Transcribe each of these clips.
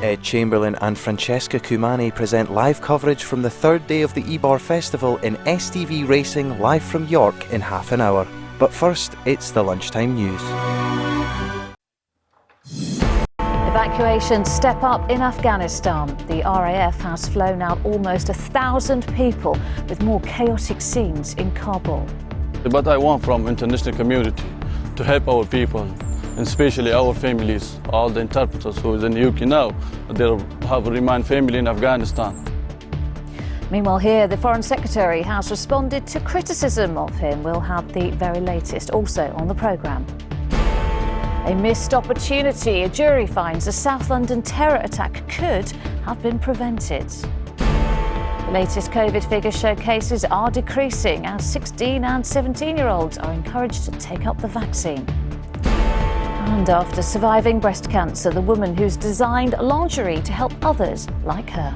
Ed Chamberlain and Francesca Cumani present live coverage from the third day of the Ebor Festival in STV Racing, live from York in half an hour. But first, it's the Lunchtime News. Evacuations step up in Afghanistan. The RAF has flown out almost 1,000 people, with more chaotic scenes in Kabul. But I want from international community to help our people, and especially our families, all the interpreters who is in the UK now, they have remained family in Afghanistan. Meanwhile here, the Foreign Secretary has responded to criticism of him. We'll have the very latest also on the programme. A missed opportunity. A jury finds a South London terror attack could have been prevented. The latest COVID figures show cases are decreasing as 16 and 17-year-olds are encouraged to take up the vaccine. And after surviving breast cancer, the woman who's designed lingerie to help others like her.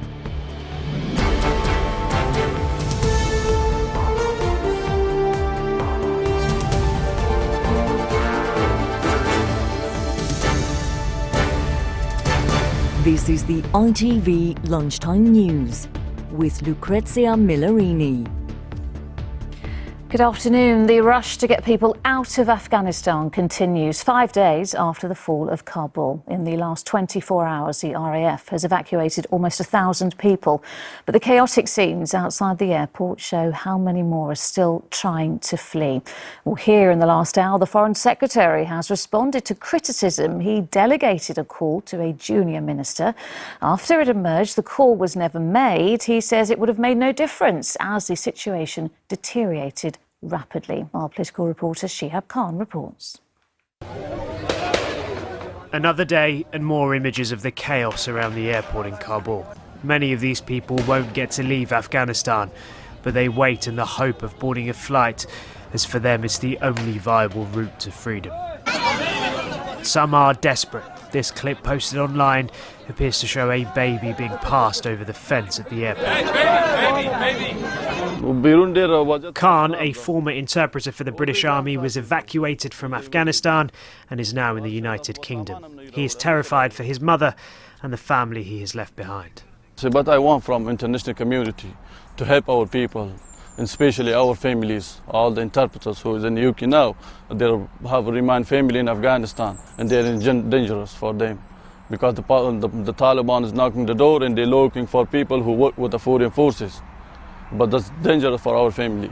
This is the ITV Lunchtime News with Lucrezia Millarini. Good afternoon. The rush to get people out of Afghanistan continues 5 days after the fall of Kabul. In the last 24 hours, the RAF has evacuated almost 1,000 people. But the chaotic scenes outside the airport show how many more are still trying to flee. Well, here in the last hour, the Foreign Secretary has responded to criticism. He delegated a call to a junior minister. After it emerged the call was never made, he says it would have made no difference as the situation deteriorated rapidly. Our political reporter Shihab Khan reports. Another day and more images of the chaos around the airport in Kabul. Many of these people won't get to leave Afghanistan, but they wait in the hope of boarding a flight, as for them it's the only viable route to freedom. Some are desperate. This clip posted online appears to show a baby being passed over the fence at the airport. Khan, a former interpreter for the British Army, was evacuated from Afghanistan and is now in the United Kingdom. He is terrified for his mother and the family he has left behind. But I want from international community to help our people, and especially our families, all the interpreters who is in the UK now, they have remained family in Afghanistan, and they're dangerous for them because the Taliban is knocking the door and they're looking for people who work with the foreign forces. But that's dangerous for our family.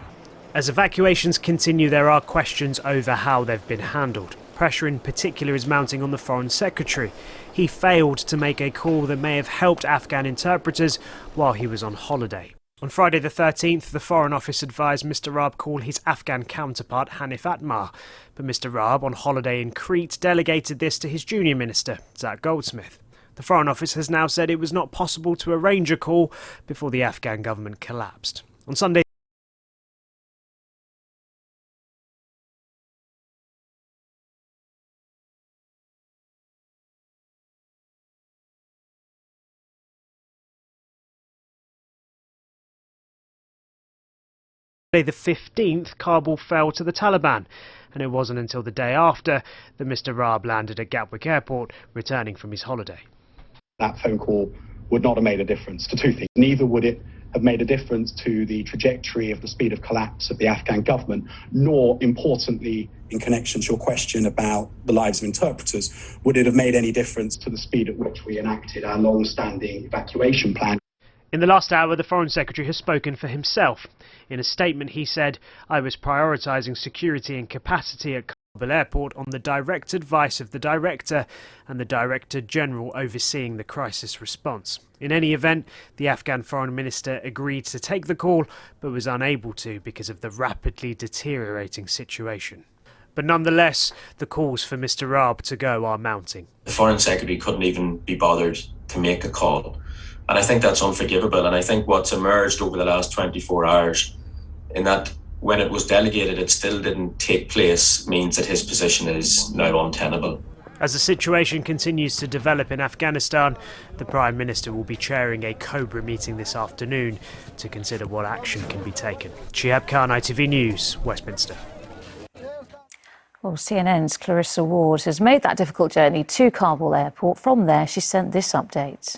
As evacuations continue, there are questions over how they've been handled. Pressure in particular is mounting on the Foreign Secretary. He failed to make a call that may have helped Afghan interpreters while he was on holiday. On Friday the 13th, the Foreign Office advised Mr Raab call his Afghan counterpart Hanif Atmar. But Mr Raab, on holiday in Crete, delegated this to his junior minister, Zach Goldsmith. The Foreign Office has now said it was not possible to arrange a call before the Afghan government collapsed. On Sunday, the 15th, Kabul fell to the Taliban, and it wasn't until the day after that Mr Raab landed at Gatwick Airport, returning from his holiday. That phone call would not have made a difference to two things. Neither would it have made a difference to the trajectory of the speed of collapse of the Afghan government, nor, importantly, in connection to your question about the lives of interpreters, would it have made any difference to the speed at which we enacted our long-standing evacuation plan. In the last hour, the Foreign Secretary has spoken for himself. In a statement, he said, "I was prioritising security and capacity at Kabul Airport on the direct advice of the Director and the Director General overseeing the crisis response. In any event, the Afghan Foreign Minister agreed to take the call, but was unable to because of the rapidly deteriorating situation." But nonetheless, the calls for Mr Raab to go are mounting. The Foreign Secretary couldn't even be bothered to make a call. And I think that's unforgivable. And I think what's emerged over the last 24 hours, in that when it was delegated, it still didn't take place, means that his position is now untenable. As the situation continues to develop in Afghanistan, the Prime Minister will be chairing a Cobra meeting this afternoon to consider what action can be taken. Shihab Khan, ITV News, Westminster. Well, CNN's Clarissa Ward has made that difficult journey to Kabul airport. From there, she sent this update.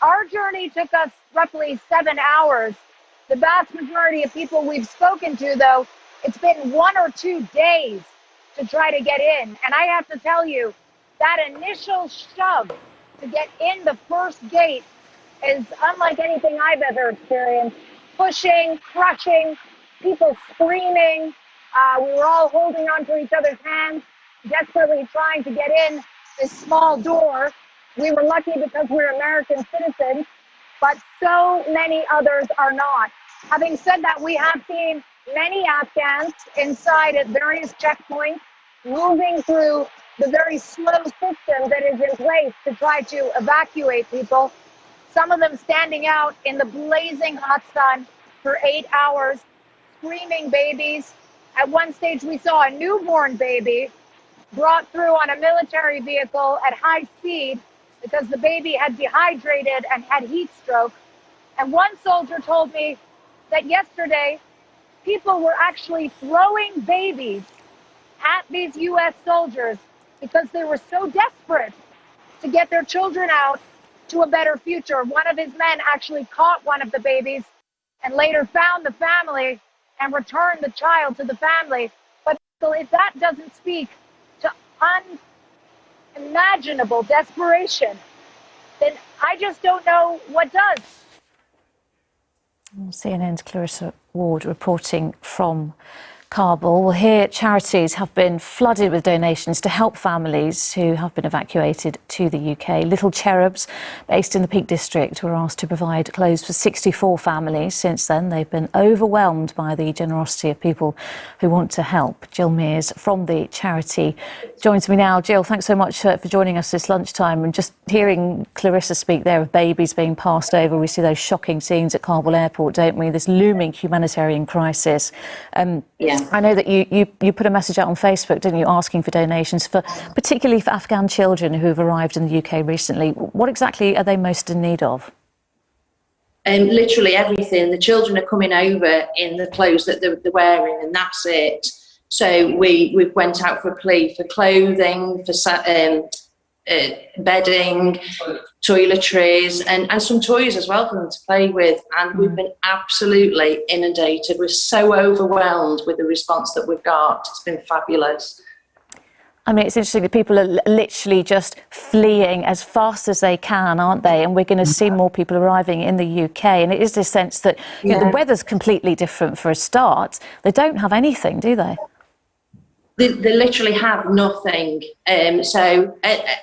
Our journey took us roughly 7 hours. The vast majority of people we've spoken to, though, it's been 1 or 2 days to try to get in. And I have to tell you, that initial shove to get in the first gate is unlike anything I've ever experienced. Pushing, crushing, people screaming. We were all holding onto each other's hands, desperately trying to get in this small door. We were lucky because we're American citizens, but so many others are not. Having said that, we have seen many Afghans inside at various checkpoints, moving through the very slow system that is in place to try to evacuate people. Some of them standing out in the blazing hot sun for 8 hours, screaming babies. At one stage, we saw a newborn baby brought through on a military vehicle at high speed because the baby had dehydrated and had heat stroke. And one soldier told me that yesterday, people were actually throwing babies at these U.S. soldiers because they were so desperate to get their children out to a better future. One of his men actually caught one of the babies and later found the family and returned the child to the family. But so if that doesn't speak to unimaginable desperation, then I just don't know what does. CNN's Clarissa Ward reporting from Kabul. Well, here charities have been flooded with donations to help families who have been evacuated to the UK. Little Cherubs, based in the Peak District, were asked to provide clothes for 64 families. Since then, they've been overwhelmed by the generosity of people who want to help. Jill Mears from the charity joins me now. Jill, thanks so much for joining us this lunchtime. And just hearing Clarissa speak there of babies being passed over, we see those shocking scenes at Kabul airport, don't we? This looming humanitarian crisis. I know that you put a message out on Facebook, didn't you, asking for donations, particularly for Afghan children who've arrived in the UK recently. What exactly are they most in need of? Literally everything. The children are coming over in the clothes that they're wearing, and that's it. So we went out for a plea for clothing, for bedding, toiletries, and some toys as well for them to play with. And we've been absolutely inundated. We're so overwhelmed with the response that we've got. It's been fabulous. I mean, it's interesting that people are literally just fleeing as fast as they can, aren't they? And we're going to see more people arriving in the UK. And it is this sense that you know, the weather's completely different for a start. They don't have anything, do they? They literally have nothing. So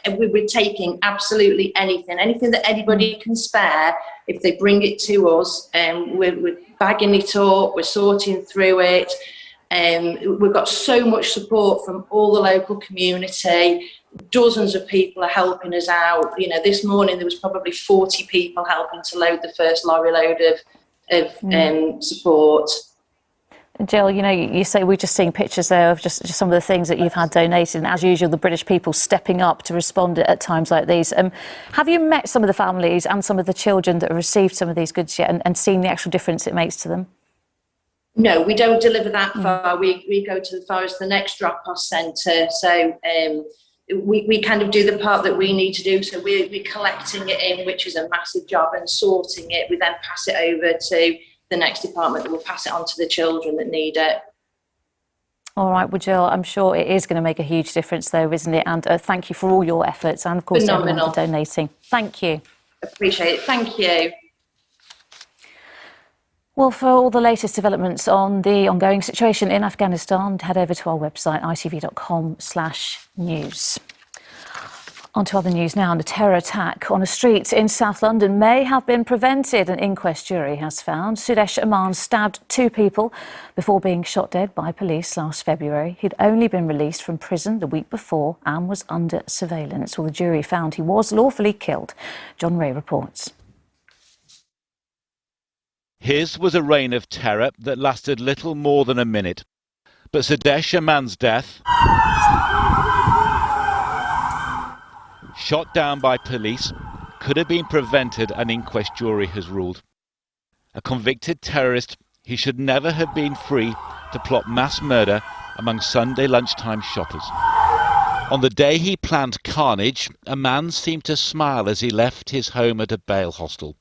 we're taking absolutely anything that anybody can spare. If they bring it to us, we're bagging it up, we're sorting through it. We've got so much support from all the local community. Dozens of people are helping us out. You know, this morning there was probably 40 people helping to load the first lorry load of support. Jill, you know, you say we're just seeing pictures there of just some of the things that you've had donated, and as usual, the British people stepping up to respond at times like these. Have you met some of the families and some of the children that have received some of these goods yet and seen the actual difference it makes to them? No, we don't deliver that far. We go to the far as the next drop-off centre. So we kind of do the part that we need to do. So we're collecting it in, which is a massive job, and sorting it. We then pass it over to the next department that will pass it on to the children that need it. All right, well, Jill, I'm sure it is going to make a huge difference though, isn't it? And thank you for all your efforts and, of course, everyone for donating. Thank you. Appreciate it. Thank you. Well, for all the latest developments on the ongoing situation in Afghanistan, head over to our website, itv.com/news. On to other news now. A terror attack on a street in South London may have been prevented, an inquest jury has found. Sudesh Aman stabbed 2 people before being shot dead by police last February. He'd only been released from prison the week before and was under surveillance. Well, the jury found he was lawfully killed. John Ray reports. His was a reign of terror that lasted little more than a minute. But Sudesh Aman's death, shot down by police, could have been prevented, an inquest jury has ruled. A convicted terrorist, he should never have been free to plot mass murder among Sunday lunchtime shoppers. On the day he planned carnage, a man seemed to smile as he left his home at a bail hostel.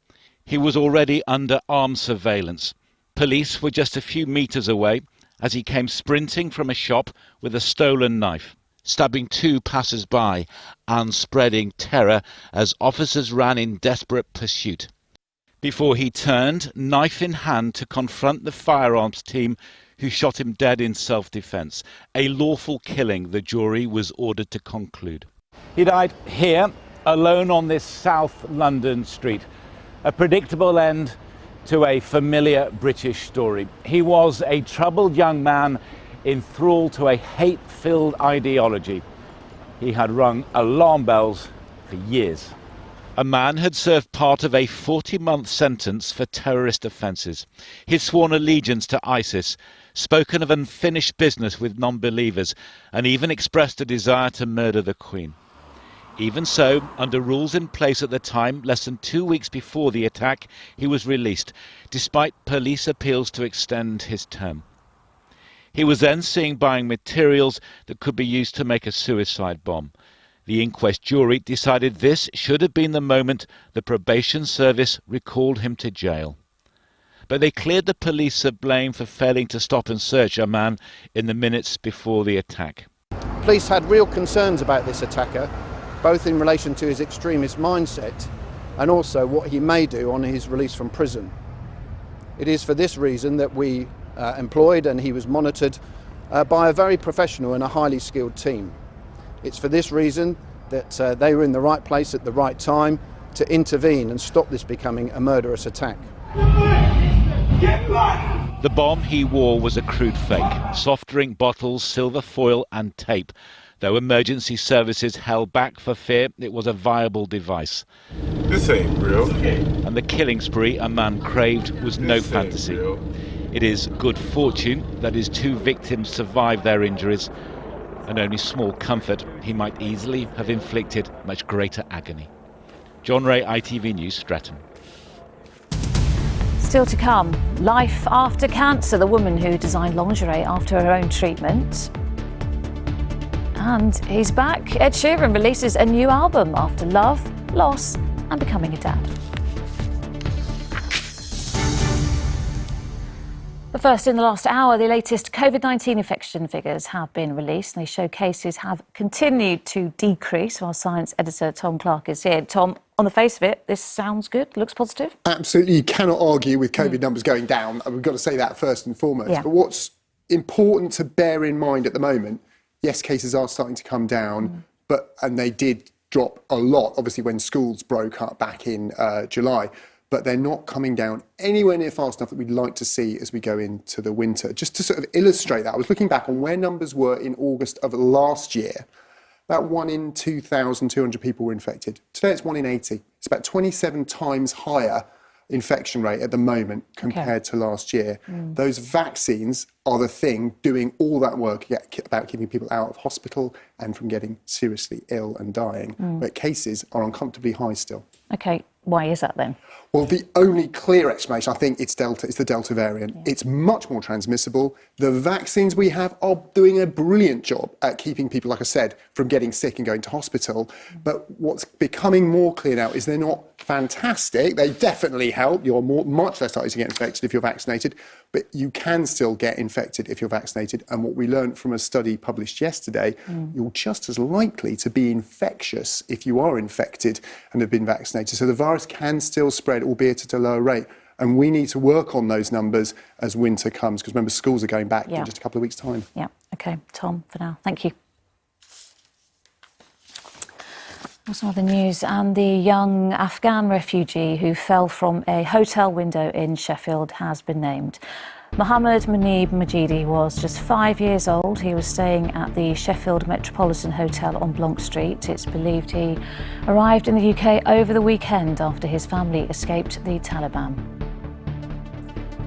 He was already under armed surveillance. Police were just a few metres away as he came sprinting from a shop with a stolen knife, stabbing 2 passers-by and spreading terror as officers ran in desperate pursuit. Before he turned, knife in hand, to confront the firearms team who shot him dead in self-defence. A lawful killing, the jury was ordered to conclude. He died here, alone on this South London street. A predictable end to a familiar British story. He was a troubled young man enthralled to a hate-filled ideology. He had rung alarm bells for years. A man had served part of a 40-month sentence for terrorist offences. He'd sworn allegiance to ISIS, spoken of unfinished business with non-believers, and even expressed a desire to murder the Queen. Even so, under rules in place at the time, less than 2 weeks before the attack, he was released, despite police appeals to extend his term. He was then seen buying materials that could be used to make a suicide bomb. The inquest jury decided this should have been the moment the probation service recalled him to jail. But they cleared the police of blame for failing to stop and search a man in the minutes before the attack. Police had real concerns about this attacker, both in relation to his extremist mindset and also what he may do on his release from prison. It is for this reason that we employed and he was monitored by a very professional and a highly skilled team. It's for this reason that they were in the right place at the right time to intervene and stop this becoming a murderous attack. The bomb he wore was a crude fake. Soft drink bottles, silver foil and tape. Though emergency services held back for fear it was a viable device. This ain't real. And the killing spree a man craved was no fantasy. It is good fortune that his 2 victims survived their injuries, and only small comfort he might easily have inflicted much greater agony. John Ray, ITV News, Stratton. Still to come, life after cancer, the woman who designed lingerie after her own treatment. And he's back. Ed Sheeran releases a new album after love, loss and becoming a dad. But first, in the last hour, the latest COVID-19 infection figures have been released. And they show cases have continued to decrease. Our science editor, Tom Clark, is here. Tom, on the face of it, this sounds good, looks positive. Absolutely, you cannot argue with COVID numbers going down. We've got to say that first and foremost. Yeah. But what's important to bear in mind at the moment, yes, cases are starting to come down, and they did drop a lot, obviously, when schools broke up back in July. But they're not coming down anywhere near fast enough that we'd like to see as we go into the winter. Just to sort of illustrate that, I was looking back on where numbers were in August of last year. About 1 in 2,200 people were infected. Today it's 1 in 80. It's about 27 times higher infection rate at the moment compared to last year. Those vaccines are the thing doing all that work about keeping people out of hospital and from getting seriously ill and dying. But cases are uncomfortably high still. OK, why is that then? Well, the only clear explanation, I think, it's the Delta variant. It's much more transmissible. The vaccines we have are doing a brilliant job at keeping people, like I said, from getting sick and going to hospital. But what's becoming more clear now is they're not fantastic. They definitely help. You're much less likely to get infected if you're vaccinated, but you can still get infected if you're vaccinated. And what we learned from a study published yesterday, you're just as likely to be infectious if you are infected and have been vaccinated. So the virus can still spread, albeit at a lower rate. And we need to work on those numbers as winter comes, because remember, schools are going back in just a couple of weeks' time. Yeah, OK. Tom, for now, thank you. Some other news, and the young Afghan refugee who fell from a hotel window in Sheffield has been named. Mohammed Munib Majidi was just 5 years old. He was staying at the Sheffield Metropolitan Hotel on Blanc Street. It's believed he arrived in the UK over the weekend after his family escaped the Taliban.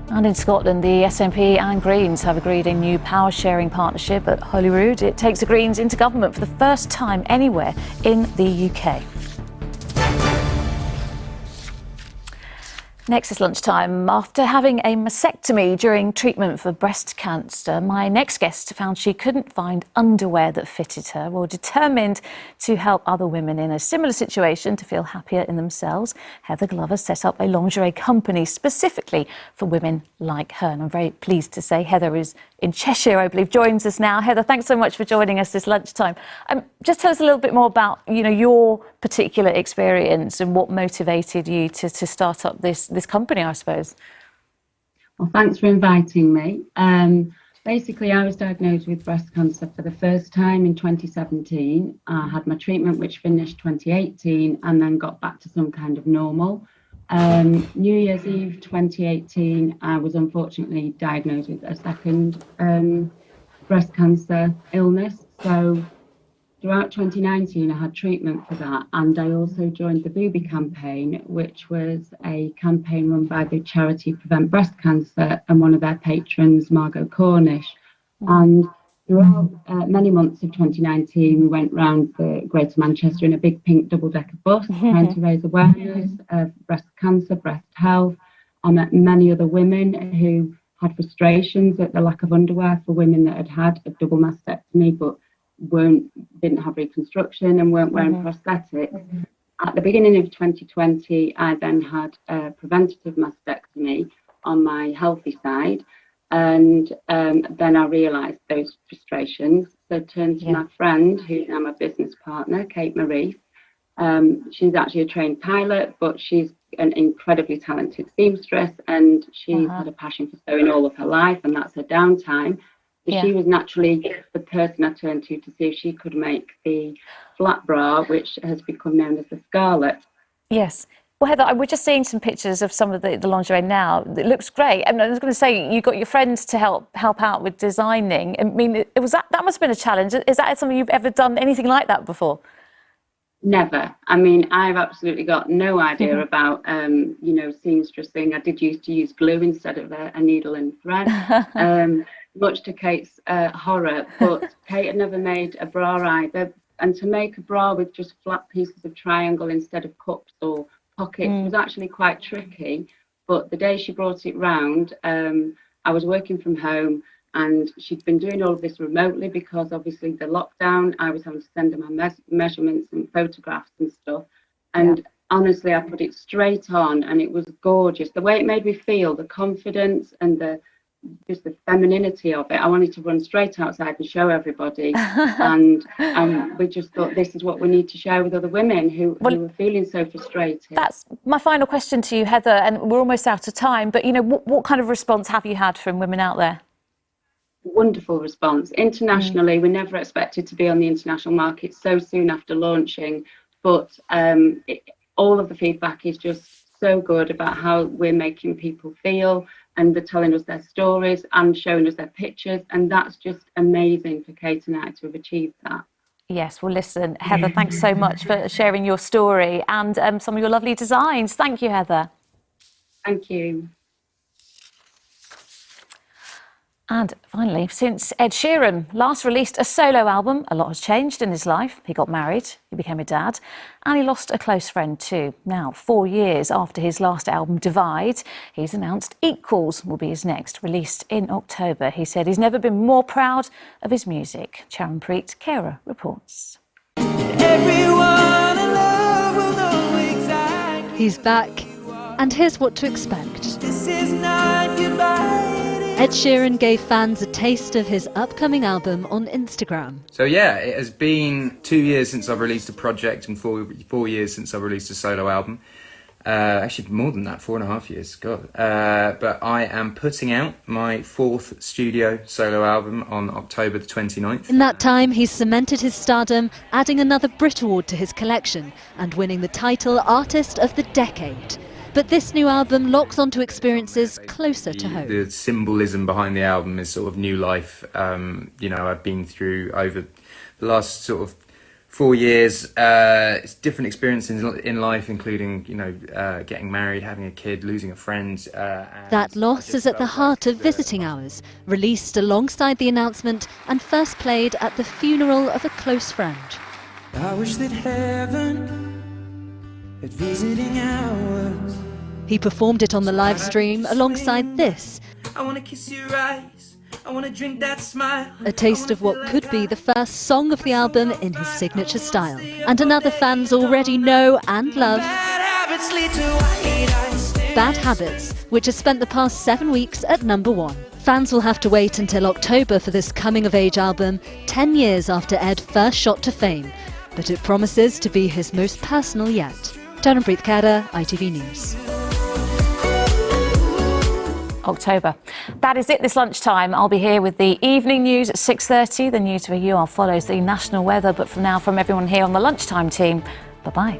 And in Scotland, the SNP and Greens have agreed a new power-sharing partnership at Holyrood. It takes the Greens into government for the first time anywhere in the UK. Next is Lunchtime. After having a mastectomy during treatment for breast cancer, my next guest found she couldn't find underwear that fitted her. Well, determined to help other women in a similar situation to feel happier in themselves, Heather Glover set up a lingerie company specifically for women like her. And I'm very pleased to say Heather is in Cheshire, I believe, joins us now. Heather, thanks so much for joining us this lunchtime. Just tell us a little bit more about, your particular experience and what motivated you to start up this company, I suppose. Well, thanks for inviting me. Basically, I was diagnosed with breast cancer for the first time in 2017. I had my treatment, which finished 2018, and then got back to some kind of normal. New Year's Eve 2018, I was unfortunately diagnosed with a second breast cancer illness. So throughout 2019, I had treatment for that, and I also joined the Booby campaign, which was a campaign run by the charity Prevent Breast Cancer and one of their patrons, Margot Cornish. And throughout many months of 2019, we went round the Greater Manchester in a big pink double-decker bus, trying to raise awareness of breast cancer, breast health. I met many other women who had frustrations at the lack of underwear for women that had had a double mastectomy, but didn't have reconstruction and weren't wearing prosthetics. At the beginning of 2020, I then had a preventative mastectomy on my healthy side, and then I realised those frustrations. So I turned to my friend, who's now my business partner, Kate Marie. She's actually a trained pilot, but she's an incredibly talented seamstress, and she's had a passion for sewing all of her life, and that's her downtime. So she was naturally the person I turned to see if she could make the flat bra, which has become known as the Scarlet. Yes. Well, Heather, we're just seeing some pictures of some of the lingerie now. It looks great. And I was going to say, you got your friends to help out with designing. I mean, that must have been a challenge. Is that something you've ever done anything like that before? Never. I mean, I've absolutely got no idea about, seamstressing. I did used to use glue instead of a needle and thread. Much to Kate's horror, but Kate had never made a bra either. And to make a bra with just flat pieces of triangle instead of cups or pockets was actually quite tricky. But the day she brought it round, I was working from home, and she'd been doing all of this remotely because obviously the lockdown, I was having to send her my measurements and photographs and stuff. And honestly, I put it straight on, and it was gorgeous. The way it made me feel, the confidence and just the femininity of it. I wanted to run straight outside and show everybody. And we just thought this is what we need to share with other women who were feeling so frustrated. That's my final question to you, Heather, and we're almost out of time, but what kind of response have you had from women out there? Wonderful response. Internationally, we never expected to be on the international market so soon after launching, but all of the feedback is just so good about how we're making people feel, and they're telling us their stories and showing us their pictures, and that's just amazing for Kate and I to have achieved that. Yes, well listen, Heather, thanks so much for sharing your story and some of your lovely designs. Thank you, Heather. Thank you. And finally, since Ed Sheeran last released a solo album, a lot has changed in his life. He got married, he became a dad, and he lost a close friend too. Now, 4 years after his last album, Divide, he's announced Equals will be his next, released in October. He said he's never been more proud of his music. Charanpreet Kaira reports. He's back, and here's what to expect. This is not goodbye. Ed Sheeran gave fans a taste of his upcoming album on Instagram. So yeah, it has been 2 years since I've released a project and 4 years since I've released a solo album. Actually more than that, 4.5 years, God. But I am putting out my 4th studio solo album on October the 29th. In that time, he's cemented his stardom, adding another Brit Award to his collection and winning the title Artist of the Decade. But this new album locks onto experiences closer to home. The symbolism behind the album is sort of new life. I've been through over the last sort of 4 years. It's different experiences in life, including, getting married, having a kid, losing a friend. That loss is at the heart of Visiting Hours, released alongside the announcement and first played at the funeral of a close friend. I wish that heaven had visiting hours. He performed it on the live stream alongside this. I wanna kiss your eyes, I wanna drink that smile. A taste of what could be the first song of the album in his signature style. And another fans already know and love, Bad Habits, which has spent the past 7 weeks at #1. Fans will have to wait until October for this coming-of-age album, 10 years after Ed first shot to fame. But it promises to be his most personal yet. Tananpreet Khera, ITV News. October. That is it this lunchtime. I'll be here with the evening news at 6:30. The news for you follows the national weather. But for now, from everyone here on the Lunchtime team, bye-bye.